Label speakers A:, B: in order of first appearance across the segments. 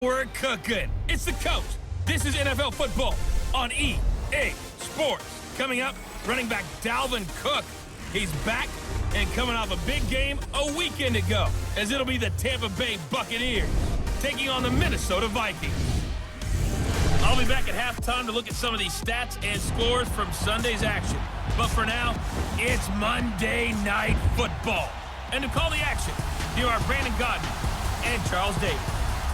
A: We're cooking. It's the coach. This is NFL football on EA Sports. Coming up, running back Dalvin Cook. He's back and coming off a big game a weekend ago, as it'll be the Tampa Bay Buccaneers taking on the Minnesota Vikings. I'll be back at halftime to look at some of these stats and scores from Sunday's action. But for now, it's Monday Night Football. And to call the action, here are Brandon Gaudin and Charles Davis.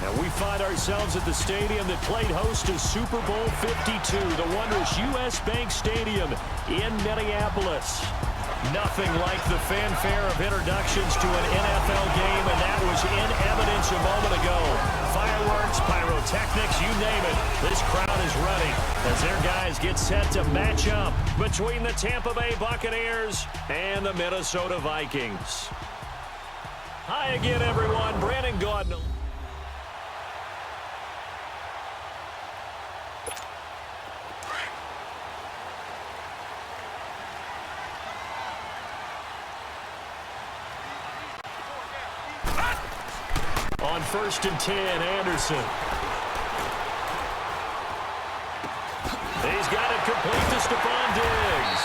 B: Now we find ourselves at the stadium that played host to Super Bowl 52, the wondrous U.S. Bank Stadium in Minneapolis. Nothing like the fanfare of introductions to an NFL game, and that was in evidence a moment ago. Fireworks, pyrotechnics, you name it. This crowd is running as their guys get set to match up between the Tampa Bay Buccaneers and the Minnesota Vikings. Hi again, everyone. Brandon Gaudin. On 1st and 10, Anderson. He's got it complete to Stephon Diggs.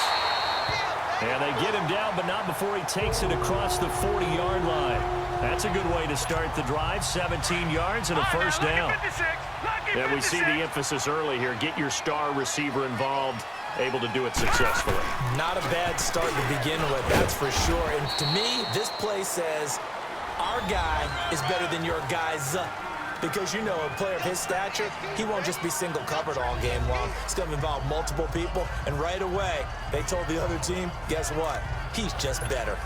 B: And they get him down, but not before he takes it across the 40-yard line. That's a good way to start the drive. 17 yards and a first down. And we see the emphasis early here. Get your star receiver involved, able to do it successfully.
C: Not a bad start to begin with, that's for sure. And to me, this play says, our guy is better than your guy's. Because, you know, a player of his stature, he won't just be single covered all game long. It's going to involve multiple people. And right away, they told the other team, guess what? He's just better.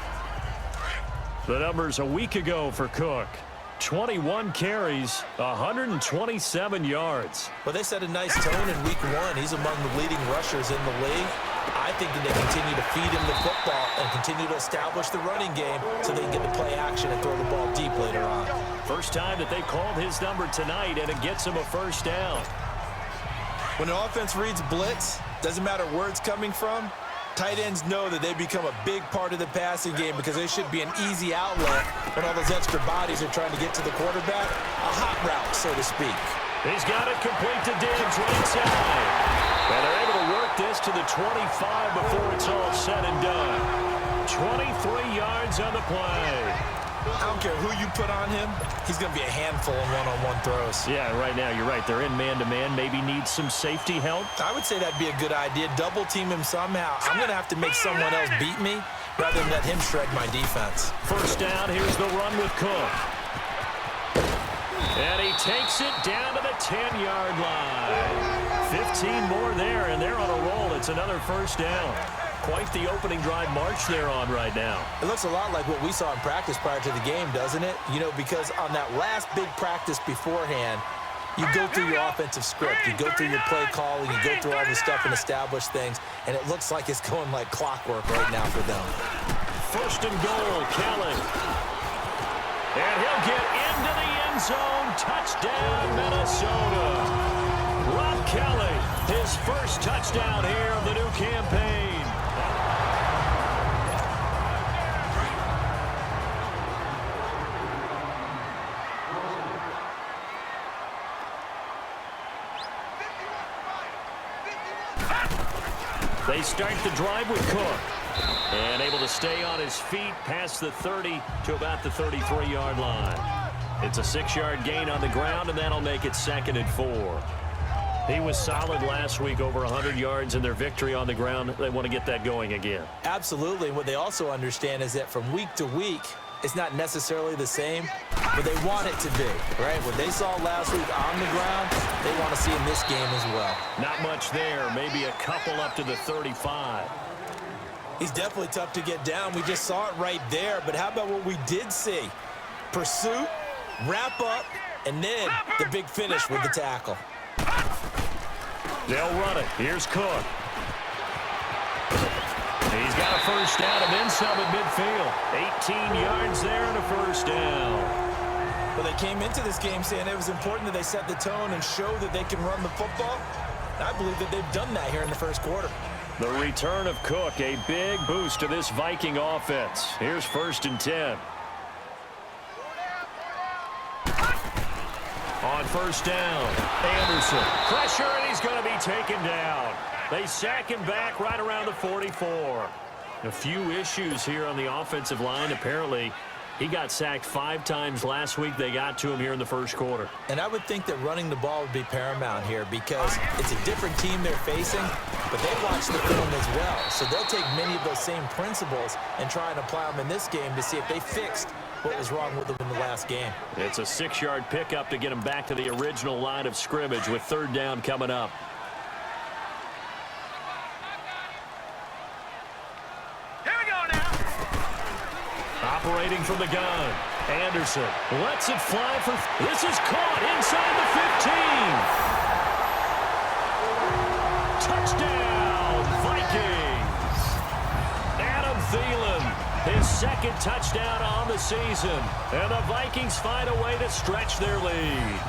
B: The numbers a week ago for Cook. 21 carries, 127 yards.
C: Well, they set a nice tone in week one. He's among the leading rushers in the league. I think that they continue to feed him the football and continue to establish the running game so they can get the play action and throw the ball deep later on.
B: First time that they called his number tonight, and it gets him a first down.
C: When an offense reads blitz, doesn't matter where it's coming from, tight ends know that they become a big part of the passing game because they should be an easy outlet when all those extra bodies are trying to get to the quarterback. A hot route, so to speak.
B: He's got it complete to Diggs right side. And they're able to work this to the 25 before it's all said and done. 23 yards on the play.
C: I don't care who you put on him, he's going to be a handful in one-on-one throws.
B: Yeah, right now you're right. They're in man-to-man. Maybe needs some safety help.
C: I would say that'd be a good idea. Double team him somehow. I'm going to have to make someone else beat me rather than let him shred my defense.
B: First down, here's the run with Cook. And he takes it down to the 10-yard line. 15 more there, and they're on a roll. It's another first down. Quite the opening drive march they're on right now.
C: It looks a lot like what we saw in practice prior to the game, doesn't it? You know, because on that last big practice beforehand, you go through your offensive script. You go through your play calling. You go through all this stuff and establish things, and it looks like it's going like clockwork right now for them.
B: First and goal, Kelly. And he'll get into the end zone. Touchdown, Minnesota. Rob Kelly, his first touchdown here of the new campaign. They start the drive with Cook. And able to stay on his feet past the 30 to about the 33-yard line. It's a 6-yard gain on the ground, and that'll make it 2nd and 4. He was solid last week, over 100 yards in their victory on the ground. They want to get that going again.
C: Absolutely. What they also understand is that from week to week, it's not necessarily the same, but they want it to be, right? What they saw last week on the ground, they want to see in this game as well.
B: Not much there. Maybe a couple up to the 35.
C: He's definitely tough to get down. We just saw it right there. But how about what we did see? Pursuit, wrap up, and then the big finish with the tackle.
B: They'll run it. Here's Cook. He's got a first down and then some at midfield. 18 yards there and a first down.
C: Well, they came into this game saying it was important that they set the tone and show that they can run the football. And I believe that they've done that here in the first quarter.
B: The return of Cook, a big boost to this Viking offense. Here's 1st and 10. On first down. Anderson, pressure, and he's going to be taken down. They sack him back right around the 44. A few issues here on the offensive line. Apparently, he got sacked 5 times last week. They got to him here in the first quarter.
C: And I would think that running the ball would be paramount here because it's a different team they're facing, but they watch the film as well. So they'll take many of those same principles and try and apply them in this game to see if they fixed what was wrong with them in the last game.
B: It's a 6-yard pickup to get him back to the original line of scrimmage with 3rd down coming up. Operating from the gun, Anderson lets it fly for... This is caught inside the 15. Touchdown, Vikings. Adam Thielen, his 2nd touchdown on the season. And the Vikings find a way to stretch their lead.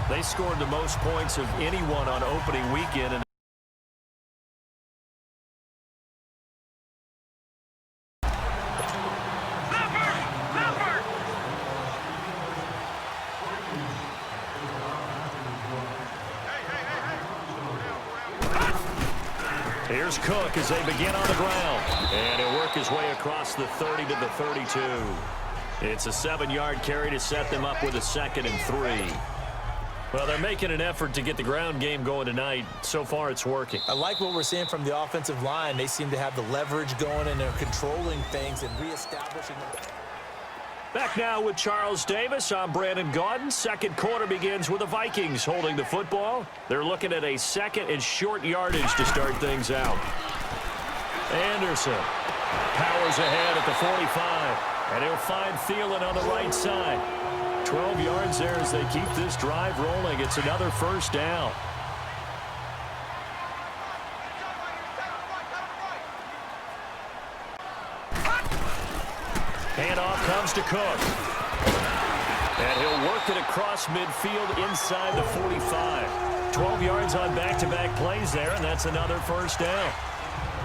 B: They scored the most points of anyone on opening weekend. And here's Cook as they begin on the ground. And he'll work his way across the 30 to the 32. It's a 7-yard carry to set them up with a 2nd and 3. Well, they're making an effort to get the ground game going tonight. So far, it's working.
C: I like what we're seeing from the offensive line. They seem to have the leverage going, and they're controlling things and reestablishing them.
B: Back now with Charles Davis. I'm Brandon Gaudin. Second quarter begins with the Vikings holding the football. They're looking at a 2nd and short yardage to start things out. Anderson powers ahead at the 45, and he'll find Thielen on the right side. 12 yards there as they keep this drive rolling. It's another 1st down. Handoff comes to Cook. And he'll work it across midfield inside the 45. 12 yards on back-to-back plays there, and that's another 1st down.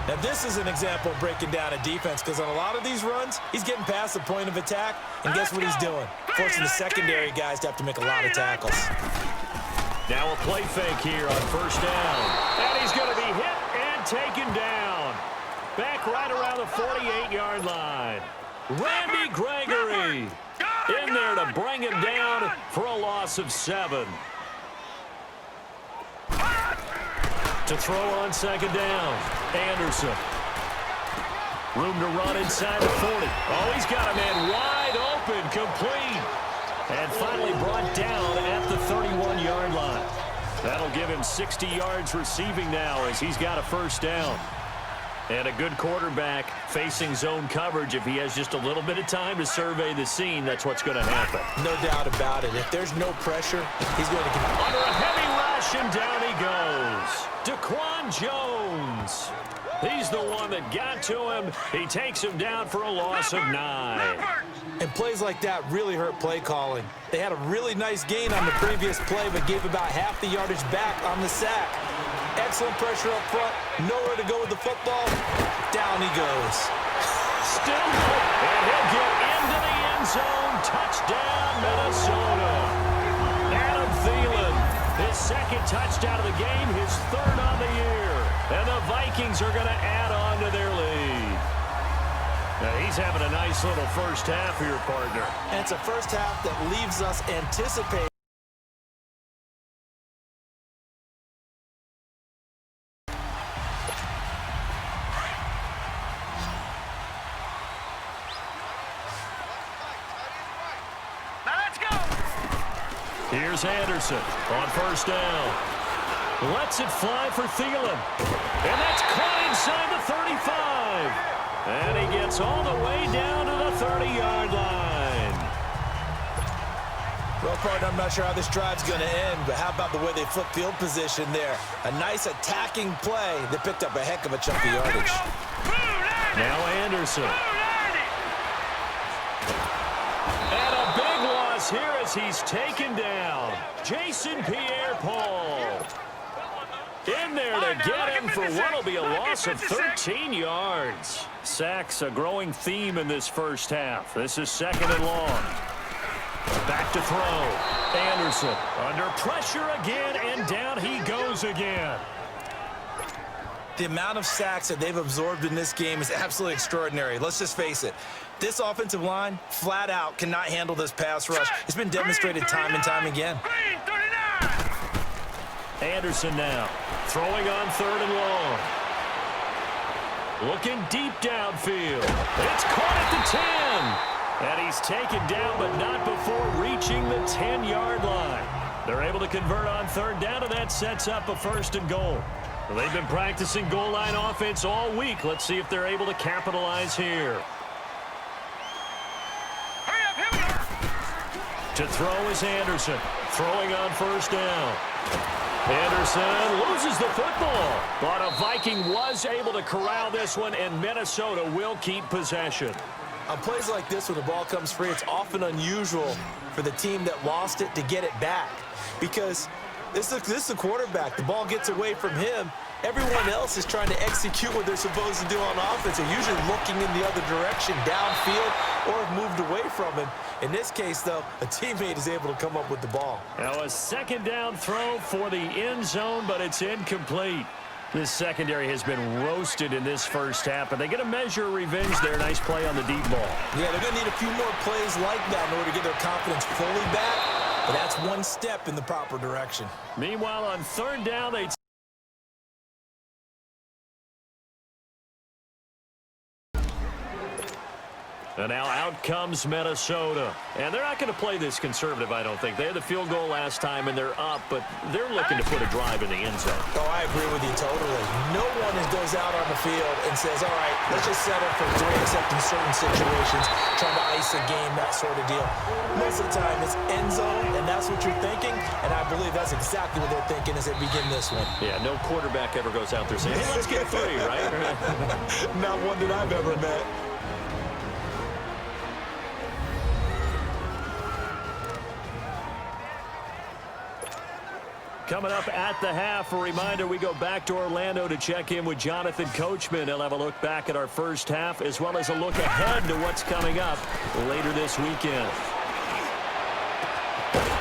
C: Now, this is an example of breaking down a defense because on a lot of these runs, he's getting past the point of attack, and guess what he's doing? Forcing the secondary guys to have to make a lot of tackles.
B: Now a play fake here on 1st down. And he's going to be hit and taken down. Back right around the 48-yard line. Randy Gregory in there to bring him down for a loss of 7. To throw on 2nd down, Anderson. Room to run inside the 40. Oh, he's got a man wide open, complete. And finally brought down at the 31-yard line. That'll give him 60 yards receiving now as he's got a 1st down. And a good quarterback facing zone coverage. If he has just a little bit of time to survey the scene, that's what's going to happen.
C: No doubt about it. If there's no pressure, he's going to get
B: under a heavy rush, and down he goes. Daquan Jones. He's the one that got to him. He takes him down for a loss of 9.
C: And plays like that really hurt play calling. They had a really nice gain on the previous play, but gave about half the yardage back on the sack. Excellent pressure up front. Nowhere to go with the football. Down he goes.
B: Still good. And he'll get into the end zone. Touchdown, Minnesota. Adam Thielen, his 2nd touchdown of the game, his 3rd on the year. And the Vikings are going to add on to their lead. Now, he's having a nice little first half here, partner.
C: And it's a first half that leaves us anticipating.
B: Here's Anderson on 1st down. Lets it fly for Thielen. And that's caught inside the 35. And he gets all the way down to the 30-yard line.
C: Well, partner, I'm not sure how this drive's going to end, but how about the way they flip field position there? A nice attacking play that picked up a heck of a chunk of yardage.
B: Now Anderson. And a big loss here as he's taken down. Jason Pierre-Paul in there to get him for what will be a loss of 13 yards. Sacks a growing theme in this first half. This is 2nd and long. Back to throw. Anderson under pressure again, and down he goes again.
C: The amount of sacks that they've absorbed in this game is absolutely extraordinary. Let's just face it. This offensive line, flat out, cannot handle this pass rush. It's been demonstrated time and time again.
B: Anderson now throwing on 3rd and long. Looking deep downfield. It's caught at the 10. And he's taken down, but not before reaching the 10-yard line. They're able to convert on 3rd down, and that sets up a 1st and goal. Well, they've been practicing goal line offense all week. Let's see if they're able to capitalize here. To throw is Anderson. Throwing on 1st down. Anderson loses the football. But a Viking was able to corral this one, and Minnesota will keep possession.
C: On plays like this, when the ball comes free, it's often unusual for the team that lost it to get it back. Because this is a quarterback. The ball gets away from him. Everyone else is trying to execute what they're supposed to do on offense. They're usually looking in the other direction, downfield, or have moved away from him. In this case, though, a teammate is able to come up with the ball.
B: Now a 2nd down throw for the end zone, but it's incomplete. This secondary has been roasted in this first half, but they get a measure of revenge there. Nice play on the deep ball.
C: Yeah, they're going to need a few more plays like that in order to get their confidence fully back, but that's one step in the proper direction.
B: Meanwhile, on 3rd down, they... And now out comes Minnesota. And they're not going to play this conservative, I don't think. They had the field goal last time, and they're up, but they're looking to put a drive in the end zone.
C: Oh, I agree with you totally. No one goes out on the field and says, all right, let's just settle for 3, except in certain situations, trying to ice a game, that sort of deal. Most of the time, it's end zone, and that's what you're thinking, and I believe that's exactly what they're thinking as they begin this one.
B: Yeah, no quarterback ever goes out there saying, hey, let's get 3, right?
C: Not one that I've ever met.
B: Coming up at the half, a reminder, we go back to Orlando to check in with Jonathan Coachman. He'll have a look back at our first half, as well as a look ahead to what's coming up later this weekend.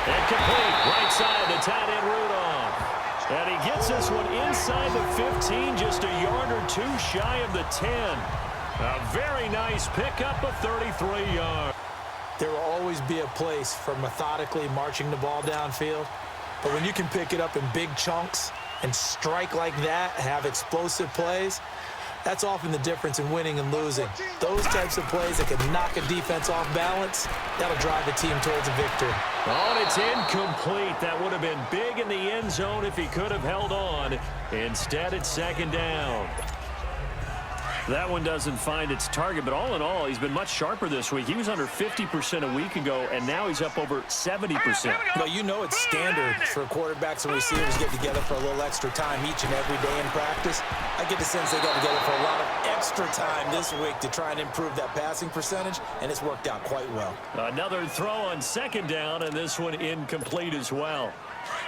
B: And complete, right side, the tight end Rudolph. And he gets this one inside the 15, just a yard or 2 shy of the 10. A very nice pickup of 33 yards.
C: There will always be a place for methodically marching the ball downfield. But when you can pick it up in big chunks and strike like that, have explosive plays, that's often the difference in winning and losing. Those types of plays that can knock a defense off balance, that'll drive the team towards a victory.
B: Oh, and it's incomplete. That would have been big in the end zone if he could have held on. Instead, it's 2nd down. That one doesn't find its target, but all in all, he's been much sharper this week. He was under 50% a week ago, and now he's up over 70%.
C: Well, you know it's standard for quarterbacks and receivers get together for a little extra time each and every day in practice. I get the sense they got together for a lot of extra time this week to try and improve that passing percentage, and it's worked out quite well.
B: Another throw on 2nd down, and this one incomplete as well.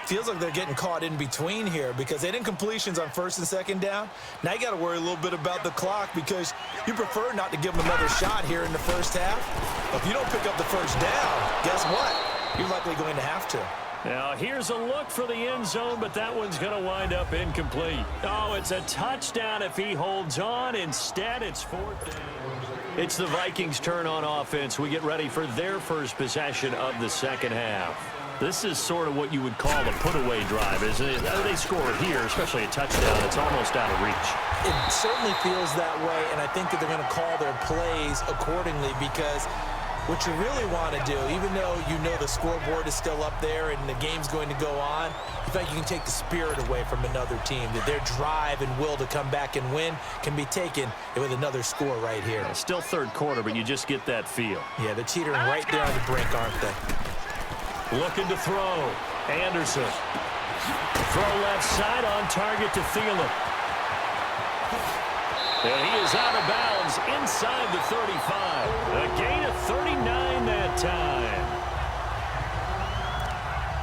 C: Feels like they're getting caught in between here because they did incompletions on 1st and 2nd down. Now you got to worry a little bit about the clock because you prefer not to give them another shot here in the first half. But if you don't pick up the 1st down, guess what? You're likely going to have to.
B: Now here's a look for the end zone, but that one's going to wind up incomplete. Oh, it's a touchdown if he holds on. Instead, it's 4th down. It's the Vikings' turn on offense. We get ready for their first possession of the 2nd half. This is sort of what you would call a put-away drive, isn't it? They score here, especially a touchdown. It's almost out of reach.
C: It certainly feels that way, and I think that they're going to call their plays accordingly because what you really want to do, even though you know the scoreboard is still up there and the game's going to go on, you think you can take the spirit away from another team, that their drive and will to come back and win can be taken with another score right here.
B: Still 3rd quarter, but you just get that feel.
C: Yeah, they're teetering right there on the brink, aren't they?
B: Looking to throw. Anderson. Throw left side on target to Thielen. And he is out of bounds inside the 35. A gain of 39 that time.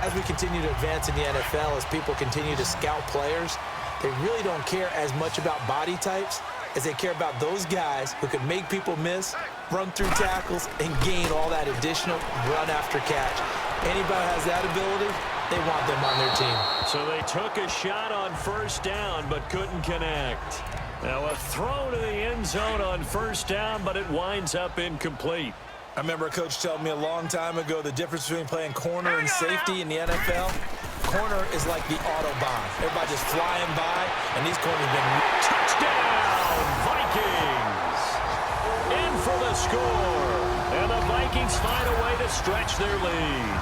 C: As we continue to advance in the NFL, as people continue to scout players, they really don't care as much about body types as they care about those guys who can make people miss run through tackles, and gain all that additional run after catch. Anybody has that ability, they want them on their team.
B: So they took a shot on first down, but couldn't connect. Now a throw to the end zone on first down, but it winds up incomplete.
C: I remember a coach telling me a long time ago the difference between playing corner and safety in the NFL. Corner is like the Autobahn. Everybody just flying by, and these corners have been...
B: Touchdown, Vikings! In for the score. And the Vikings find a way to stretch their lead.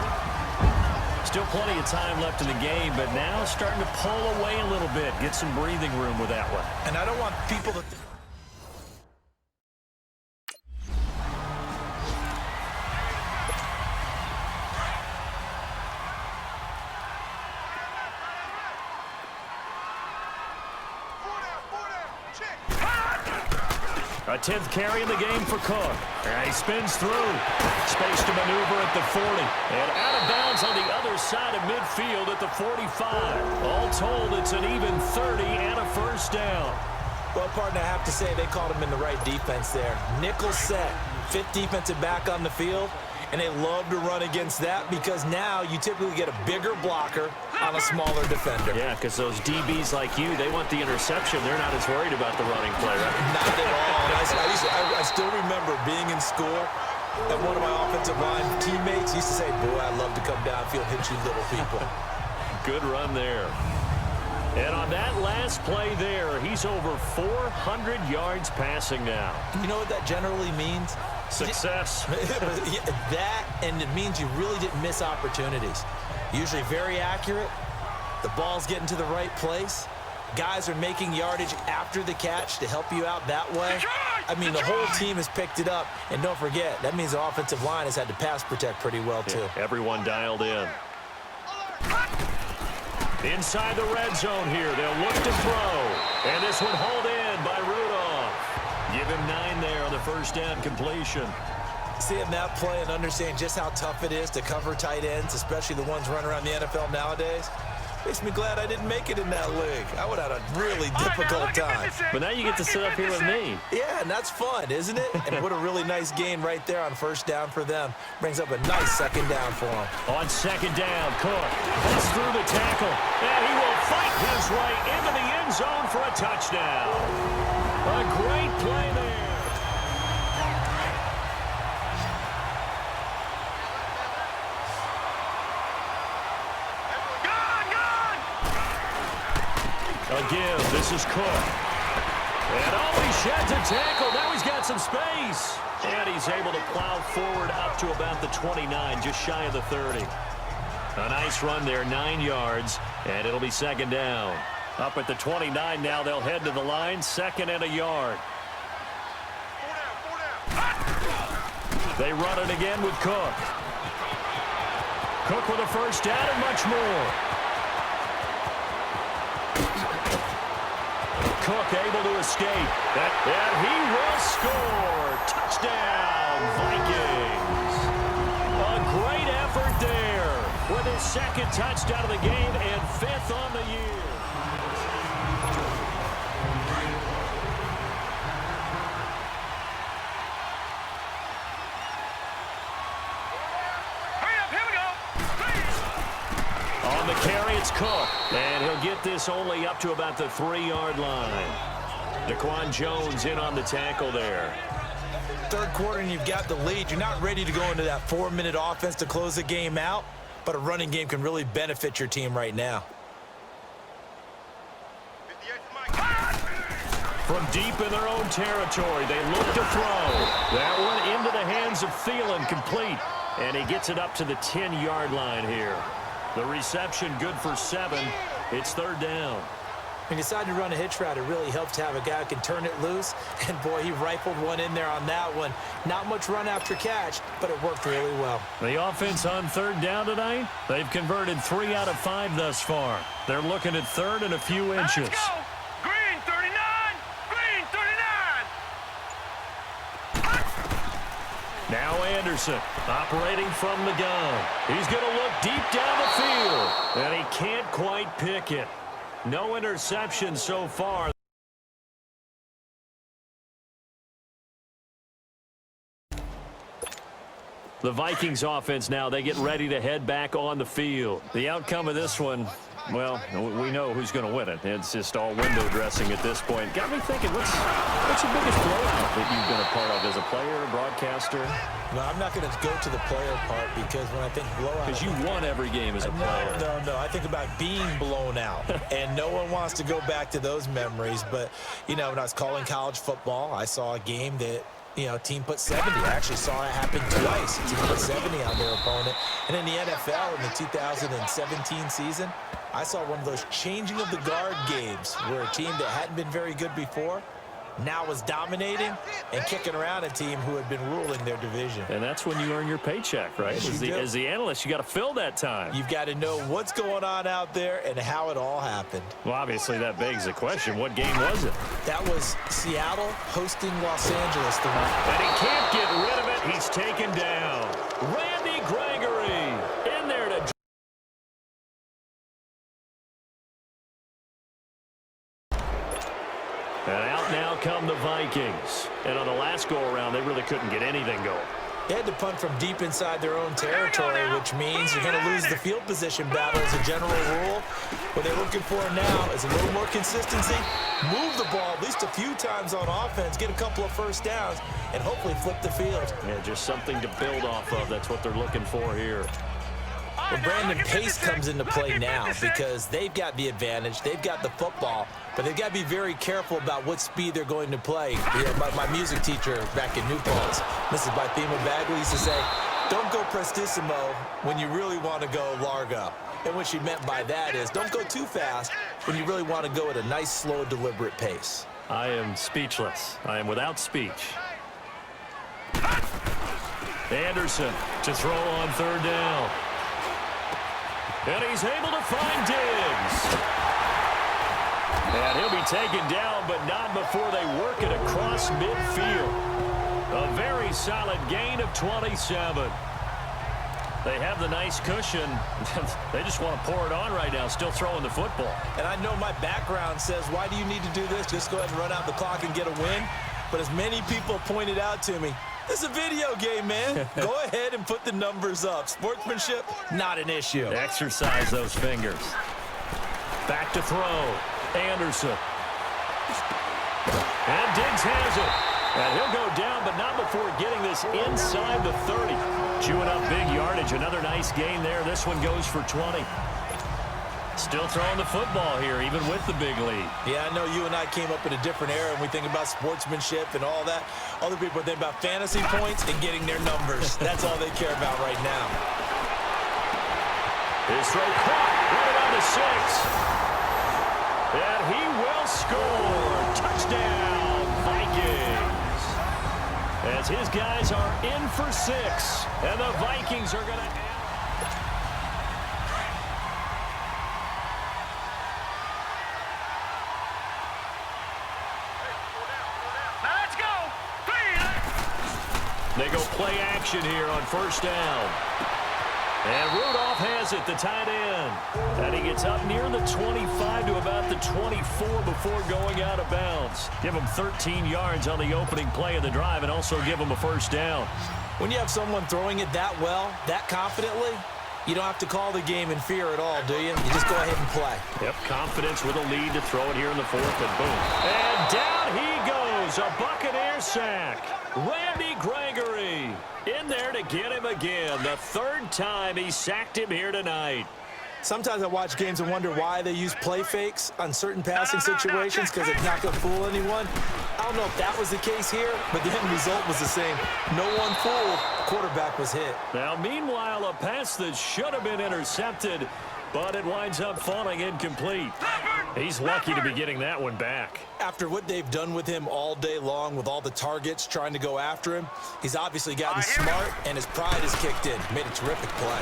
B: Still plenty of time left in the game, but now starting to pull away a little bit. Get some breathing room with that one.
C: And I don't want people to...
B: A 10th carry in the game for Cook. And he spins through. Space to maneuver at the 40. And out of bounds on the other side of midfield at the 45. All told, it's an even 30 and a first down.
C: Well, partner, I have to say they called him in the right defense there. Nickel set, fifth defensive back on the field. And they love to run against that because now you typically get a bigger blocker on a smaller defender.
B: Yeah, because those DBs like you, they want the interception. They're not as worried about the running play, right?
C: Not at all. I still remember being in school, and one of my offensive line teammates used to say, boy, I'd love to come downfield and hit you little people.
B: Good run there. And on that last play there, he's over 400 yards passing now.
C: You know what that generally means?
B: Success.
C: That, and it means you really didn't miss opportunities. Usually very accurate. The ball's getting to the right place. Guys are making yardage after the catch to help you out that way. I mean, the whole team has picked it up. And don't forget, that means the offensive line has had to pass protect pretty well, too.
B: Everyone dialed in. Inside the red zone here. They'll look to throw. And this one hauled in by Rudolph. Give him 9 there on the first down completion.
C: Seeing that play and understanding just how tough it is to cover tight ends, especially the ones running around the NFL nowadays, makes me glad I didn't make it in that league. I would have had a really difficult time.
B: But now you get to sit up here with me.
C: Yeah, and that's fun, isn't it? And what a really nice gain right there on first down for them. Brings up a nice second down for them.
B: On second down, Cook busts through the tackle, and he will fight his way into the end zone for a touchdown. A great play there. Again, this is Cook. And he sheds a tackle. Now he's got some space. And he's able to plow forward up to about the 29, just shy of the 30. A nice run there, 9 yards, and it'll be second down. Up at the 29 now, they'll head to the line, second and a yard. They run it again with Cook. Cook with a first down and much more. Cook able to escape. And he will score. Touchdown, Vikings. A great effort there with his second touchdown of the game and 5th on the year. On the carry, it's Cook. And he'll get this only up to about the 3-yard line. Daquan Jones in on the tackle there.
C: Third quarter and you've got the lead. You're not ready to go into that 4-minute offense to close the game out, but a running game can really benefit your team right now.
B: From deep in their own territory, they look to throw. That one into the hands of Thielen, complete. And he gets it up to the 10-yard line here. The reception good for 7. It's third down.
C: When you decide to run a hitch route, it really helps to have a guy who can turn it loose. And, boy, he rifled one in there on that one. Not much run after catch, but it worked really well.
B: The offense on third down tonight, they've converted 3 out of 5 thus far. They're looking at third and a few inches.
A: Let's go! Green 39! Green 39!
B: Now Anderson operating from the gun. He's going to look deep down the field, and he can't quite pick it. No interception so far. The Vikings offense now, they get ready to head back on the field. The outcome of this one, well, we know who's going to win it. It's just all window dressing at this point. Got me thinking, what's the biggest blowout that you've been a part of as a player, broadcaster?
C: No, I'm not going to go to the player part because when I think blowout...
B: Because you won every game as a player.
C: No. I think about being blown out, and no one wants to go back to those memories. But, you know, when I was calling college football, I saw a game that, you know, team put 70. I actually saw it happen twice. A team put 70 on their opponent. And in the NFL in the 2017 season, I saw one of those changing of the guard games where a team that hadn't been very good before now was dominating and kicking around a team who had been ruling their division.
B: And that's when you earn your paycheck, right? As the analyst, you got to fill that time.
C: You've got to know what's going on out there and how it all happened.
B: Well, obviously, that begs the question, what game was it?
C: That was Seattle hosting Los Angeles.
B: And he can't get rid of it. He's taken down. Randy Gregory in there to... And out now come the Vikings. And on the last go-around, they really couldn't get anything going.
C: They had to punt from deep inside their own territory, which means you're going to lose the field position battle as a general rule. What they're looking for now is a little more consistency, move the ball at least a few times on offense, get a couple of first downs, and hopefully flip the field.
B: Yeah, just something to build off of. That's what they're looking for here.
C: Well, Brandon, pace comes into play now because they've got the advantage. They've got the football, but they've got to be very careful about what speed they're going to play. You know, my music teacher back in New Paltz, Mrs. Bythema Bagley, used to say, don't go prestissimo when you really want to go largo. And what she meant by that is don't go too fast when you really want to go at a nice, slow, deliberate pace.
B: I am speechless. I am without speech. Anderson to throw on third down. And he's able to find Diggs. And he'll be taken down, but not before they work it across midfield. A very solid gain of 27. They have the nice cushion. They just want to pour it on right now, still throwing the football.
C: And I know my background says, why do you need to do this? Just go ahead and run out the clock and get a win. But as many people pointed out to me, this is a video game, man. Go ahead and put the numbers up. Sportsmanship, not an issue.
B: Exercise those fingers. Back to throw. Anderson. And Diggs has it. And he'll go down, but not before getting this inside the 30. Chewing up big yardage. Another nice gain there. This one goes for 20. Still throwing the football here, even with the big lead.
C: Yeah, I know you and I came up in a different era, and we think about sportsmanship and all that. Other people think about fantasy points and getting their numbers. That's all they care about right now.
B: His throw caught right around the 6. And he will score. Touchdown, Vikings. As his guys are in for 6. And the Vikings are going to... They go play action here on first down. And Rudolph has it, the tight end. And he gets up near the 25 to about the 24 before going out of bounds. Give him 13 yards on the opening play of the drive and also give him a first down.
C: When you have someone throwing it that well, that confidently, you don't have to call the game in fear at all, do you? You just go ahead and play.
B: Yep, confidence with a lead to throw it here in the 4th, and boom. And down he goes, a Buccaneers sack. Randy Gregory in there to get him again. The 3rd time he sacked him here tonight.
C: Sometimes I watch games and wonder why they use play fakes on certain passing situations because it's not going to fool anyone. I don't know if that was the case here, but the end result was the same. No one fooled. The quarterback was hit.
B: Now, meanwhile, a pass that should have been intercepted, but it winds up falling incomplete. He's lucky to be getting that one back.
C: After what they've done with him all day long with all the targets trying to go after him, he's obviously gotten smart and his pride has kicked in. Made a terrific play.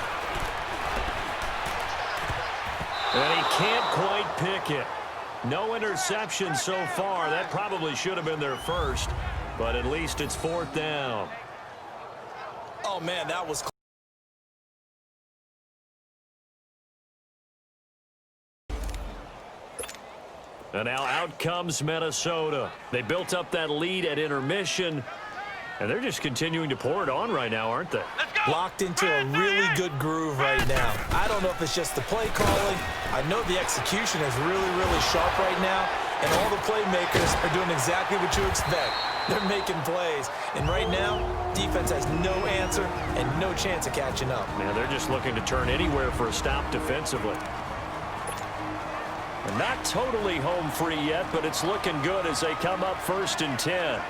B: And he can't quite pick it. No interception so far. That probably should have been their first, but at least it's 4th down.
C: Oh, man, that was close.
B: And now out comes Minnesota. They built up that lead at intermission. And they're just continuing to pour it on right now, aren't they?
C: Locked into a really good groove right now. I don't know if it's just the play calling. I know the execution is really, really sharp right now, and all the playmakers are doing exactly what you expect. They're making plays, and right now, defense has no answer and no chance of catching up.
B: Man, they're just looking to turn anywhere for a stop defensively. And not totally home free yet, but it's looking good as they come up 1st and 10.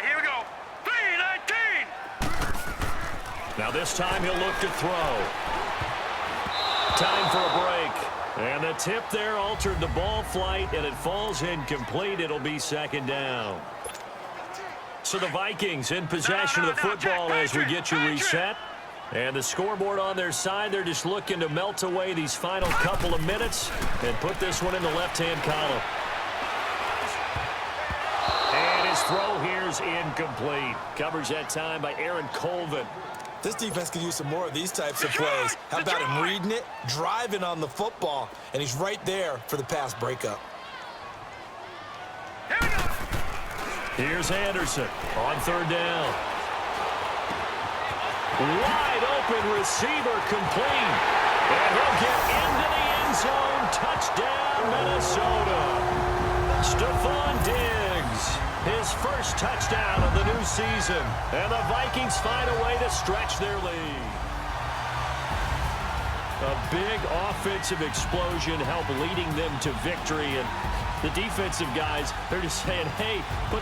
D: Here we go. 3-19.
B: Now this time he'll look to throw. Time for a break. And the tip there altered the ball flight, and it falls incomplete. It'll be 2nd down. So the Vikings in possession of the football as we get you reset. And the scoreboard on their side, they're just looking to melt away these final couple of minutes and put this one in the left-hand column. And his throw here's incomplete. Covers that time by Aaron Colvin.
C: This defense could use some more of these types of plays. How about him reading it, driving on the football, and he's right there for the pass breakup.
B: Here's Anderson on 3rd down. Wide open receiver complete. And he'll get into the end zone. Touchdown, Minnesota. Stephon Diggs, his first touchdown of the new season. And the Vikings find a way to stretch their lead. A big offensive explosion helped leading them to victory. And the defensive guys, they're just saying, hey, put the